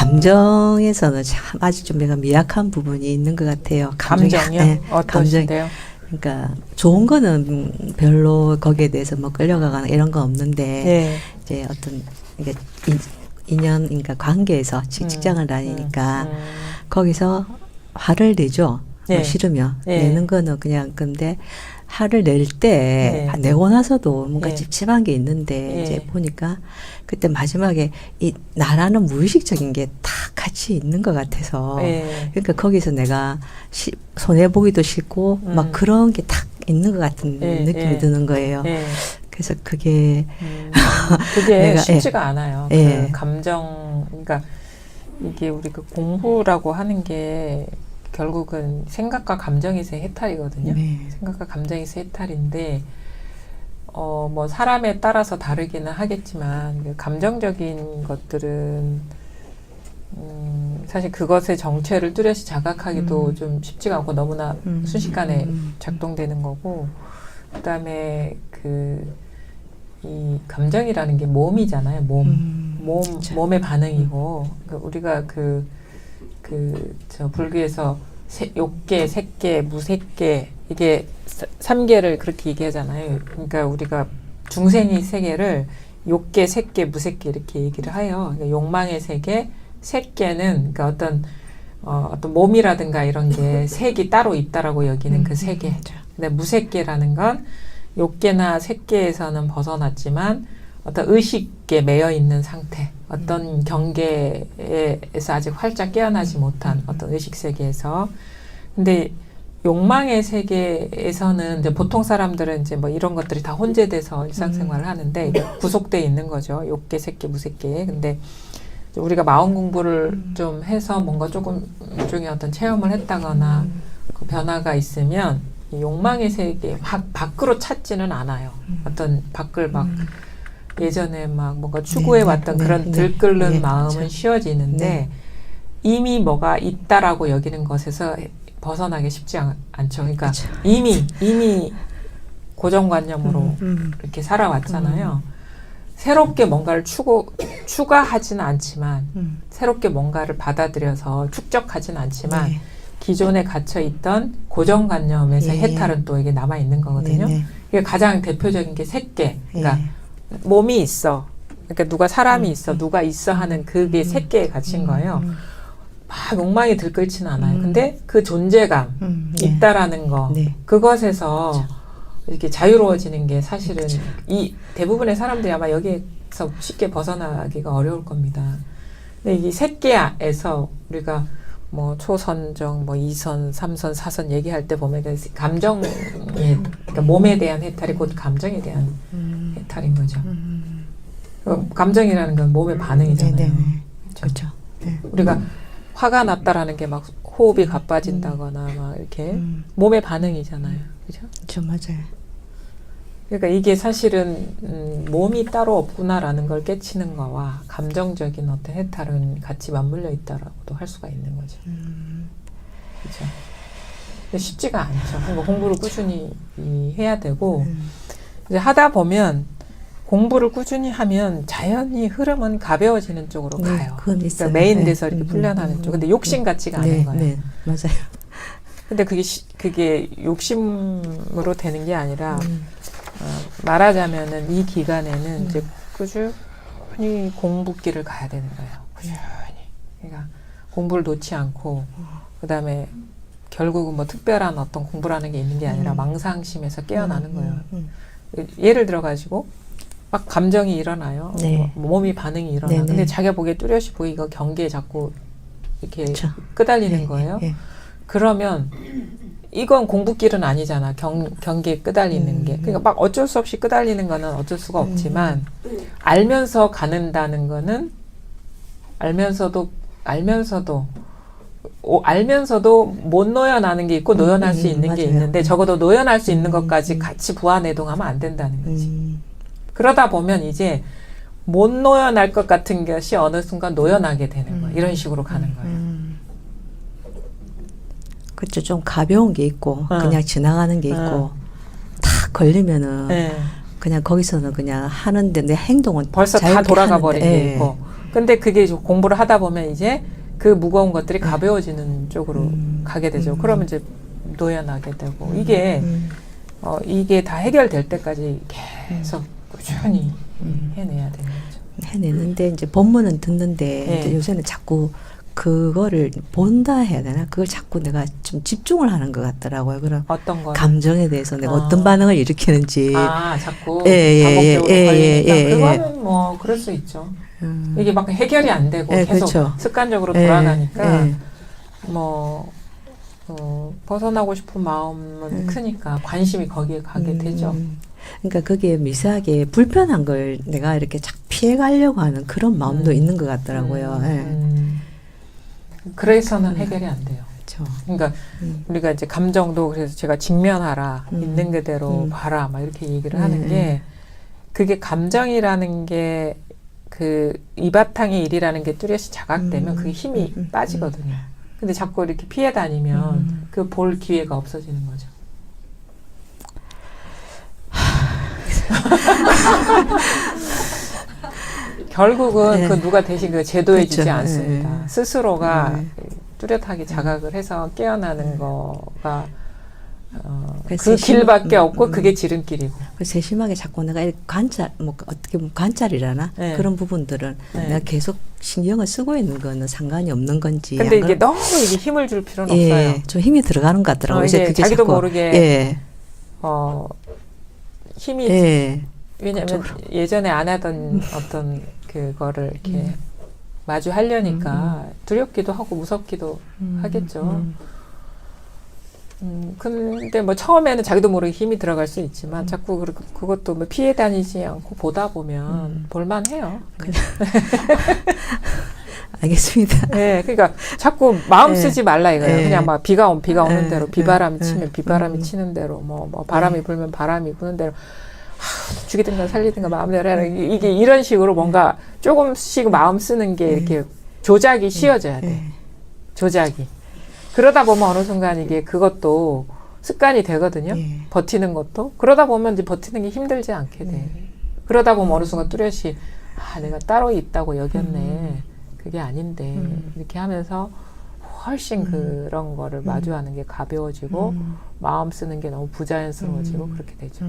감정에서는 참 아직 좀 내가 미약한 부분이 있는 것 같아요. 감정이요? 네, 어떠신데요? 그러니까 좋은 거는 별로 거기에 대해서 뭐 끌려가거나 이런 건 없는데 예. 이제 어떤 이게 인연, 그러니까 관계에서 직장을 다니니까 거기서 화를 내죠. 뭐 예. 싫으면 예. 내는 거는 그냥 근데 화를 낼 때 예. 내고 나서도 뭔가 예. 찝찝한 게 있는데 예. 이제 보니까 그때 마지막에 이 나라는 무의식적인 게 다 같이 있는 것 같아서 예. 그러니까 거기서 내가 손해 보기도 싫고 막 그런 게 딱 있는 것 같은 예. 느낌이 예. 드는 거예요. 예. 그래서 그게 그게 내가, 쉽지가 않아요. 예. 그 감정, 그러니까 이게 우리 그 공부라고 하는 게 결국은 생각과 감정에서의 해탈이거든요. 네. 생각과 감정에서의 해탈인데, 뭐 사람에 따라서 다르기는 하겠지만, 그 감정적인 것들은, 사실 그것의 정체를 뚜렷이 자각하기도 좀 쉽지가 않고 너무나 순식간에 작동되는 거고, 그 다음에 이 감정이라는 게 몸이잖아요. 몸의 반응이고, 우리가 저 불교에서 욕계, 색계, 무색계, 이게 3계를 그렇게 얘기하잖아요. 그러니까 우리가 중생의 세계를 욕계, 색계, 무색계 이렇게 얘기를 해요. 그러니까 욕망의 세계, 색계는 그러니까 어떤 몸이라든가 이런 게 색이 따로 있다라고 여기는 그 세계. 근데 무색계라는 건 욕계나 색계에서는 벗어났지만 어떤 의식에 매여 있는 상태, 어떤 경계에서 아직 활짝 깨어나지 못한 어떤 의식 세계에서. 근데 욕망의 세계에서는 이제 보통 사람들은 이제 뭐 이런 것들이 다 혼재돼서 일상생활을 하는데 구속돼 있는 거죠. 욕계, 색계, 무색계. 근데 우리가 마음 공부를 좀 해서 뭔가 조금 일종의 어떤 체험을 했다거나 그 변화가 있으면 이 욕망의 세계 확 밖으로 찾지는 않아요. 어떤 밖을 막 예전에 막 뭔가 추구해왔던 그런 들끓는 마음은 그렇죠. 쉬워지는데 이미 뭐가 있다라고 여기는 것에서 벗어나기 쉽지 않죠. 그러니까 그렇죠. 이미 고정관념으로 이렇게 살아왔잖아요. 새롭게 뭔가를 추가하지는 않지만 새롭게 뭔가를 받아들여서 축적하지는 않지만 네. 기존에 갇혀있던 고정관념에서 예. 해탈은 또 이게 남아있는 거거든요. 네네. 이게 가장 대표적인 게 색계. 그러니까 예. 몸이 있어. 그러니까 누가 사람이 있어. 누가 있어 하는 그게 색계에 갇힌 거예요. 막 욕망이 들끓지는 않아요. 근데 그 존재감 네. 있다라는 거 네. 그것에서 이렇게 자유로워지는 게 사실은 이 대부분의 사람들이 아마 여기에서 쉽게 벗어나기가 어려울 겁니다. 근데 이 색계에서 우리가 뭐 초선정, 뭐 2선, 3선, 4선 얘기할 때 보면 감정의 그러니까 몸에 대한 해탈이 곧 감정에 대한 해탈인 거죠. 감정이라는 건 몸의 반응이잖아요. 네네. 그렇죠. 네. 우리가 화가 났다라는 게 막 호흡이 가빠진다거나 막 이렇게 몸의 반응이잖아요. 그죠? 저 맞아요. 그러니까 이게 사실은 몸이 따로 없구나라는 걸 깨치는 거와 감정적인 어떤 해탈은 같이 맞물려 있다라고도 할 수가 있는 거죠. 그렇죠. 근데 쉽지가 않죠. 그러니까 공부를 꾸준히 해야 되고 이제 하다 보면 공부를 꾸준히 하면 자연히 흐름은 가벼워지는 쪽으로 네, 가요. 그건 있어요. 그러니까 메인 네. 돼서 이렇게 풀려나는 쪽. 근데 욕심 같지가 않은 네, 거예요. 네, 맞아요. 근데 그게 욕심으로 되는 게 아니라 말하자면은 이 기간에는 이제 꾸준히 공부길을 가야 되는 거예요. 꾸준히. 그러니까 공부를 놓지 않고 그다음에 결국은 뭐 특별한 어떤 공부라는 게 있는 게 아니라 망상심에서 깨어나는 거예요. 예를 들어 가지고 막 감정이 일어나요. 네. 몸이 반응이 일어나. 네네. 근데 자기가 보기에 뚜렷이 보이고 경계에 자꾸 이렇게 그쵸. 끄달리는 네, 거예요. 네. 그러면 이건 공부길은 아니잖아. 경계에 끄달리는 게. 그러니까 막 어쩔 수 없이 끄달리는 거는 어쩔 수가 없지만 알면서 가는다는 거는 알면서도 못 노연하는 게 있고 노연할 수 있는 게 맞아요. 있는데 적어도 노연할 수 있는 것까지 같이 부화내동하면 안 된다는 거지. 그러다 보면 이제 못 노연할 것 같은 것이 어느 순간 노연하게 되는 거야. 이런 식으로 가는 거예요. 그렇죠. 좀 가벼운 게 있고 그냥 지나가는 게 있고 탁 걸리면은 네. 그냥 거기서는 그냥 하는데 내 행동은 벌써 다 자유롭게 돌아가 하는데, 버린 게 있고 근데 그게 좀 공부를 하다 보면 이제 그 무거운 것들이 가벼워지는 쪽으로 가게 되죠. 그러면 이제 노연하게 되고 이게 다 해결될 때까지 계속 꾸준히 해내야 되는 거죠. 해내는데 이제 본문은 듣는데 네. 이제 요새는 자꾸 그거를 본다 해야 되나? 그걸 자꾸 내가 좀 집중을 하는 것 같더라고요. 그런 어떤 거? 감정에 대해서 내가 아. 어떤 반응을 일으키는지. 자꾸 예, 반복적으로 걸리니까 예. 그거는 뭐 그럴 수 있죠. 이게 막 해결이 안 되고 예, 계속 그렇죠. 습관적으로 돌아가니까 예. 뭐 벗어나고 싶은 마음은 크니까 관심이 거기에 가게 되죠. 그러니까 그게 미세하게 불편한 걸 내가 이렇게 착 피해 가려고 하는 그런 마음도 있는 것 같더라고요. 그래서는 해결이 안 돼요. 그렇죠. 그러니까 우리가 이제 감정도 그래서 제가 직면하라, 있는 그대로 봐라, 막 이렇게 얘기를 하는 게 그게 감정이라는 게 그 이 바탕의 일이라는 게 뚜렷이 자각되면 그게 힘이 빠지거든요. 근데 자꾸 이렇게 피해 다니면 그 볼 기회가 없어지는 거죠. 결국은 네. 그 누가 대신 그 제도해주지 그렇죠. 않습니다. 스스로가 네. 뚜렷하게 자각을 해서 깨어나는 거가 그래서 그 길밖에 없고 그게 지름길이고. 세심하게 자꾸 내가 이렇게 관찰, 뭐 어떻게 보면 관찰이라나 네. 그런 부분들은 네. 내가 계속 신경을 쓰고 있는 거는 상관이 없는 건지. 근데 안 이게 그런- 너무 이게 힘을 줄 필요는 예, 없어요. 좀 힘이 들어가는 것 같더라고요. 그래서 이게 그게 자기도 자꾸, 모르게 예, 힘이 예, 왜냐면 예전에 안 하던 어떤 그거를 이렇게 마주하려니까 두렵기도 하고 무섭기도 하겠죠. 근데 뭐 처음에는 자기도 모르게 힘이 들어갈 수 있지만 자꾸 그것도 뭐 피해 다니지 않고 보다 보면 볼만해요. 알겠습니다. 네, 그러니까 자꾸 마음 네. 쓰지 말라 이거예요. 네. 그냥 막 비가 오는 네. 대로, 비바람이 네. 치면 비바람이 치는 대로, 뭐 바람이 불면 바람이 부는 대로 죽이든가 살리든가 마음대로 해라. 이게 이런 식으로 뭔가 조금씩 마음 쓰는 게 이렇게 조작이 쉬워져야 돼. 조작이. 그러다 보면 어느 순간 이게 그것도 습관이 되거든요. 버티는 것도. 그러다 보면 이제 버티는 게 힘들지 않게 돼. 그러다 보면 어느 순간 뚜렷이 내가 따로 있다고 여겼네. 그게 아닌데. 이렇게 하면서 훨씬 그런 거를 마주하는 게 가벼워지고 마음 쓰는 게 너무 부자연스러워지고 그렇게 되죠.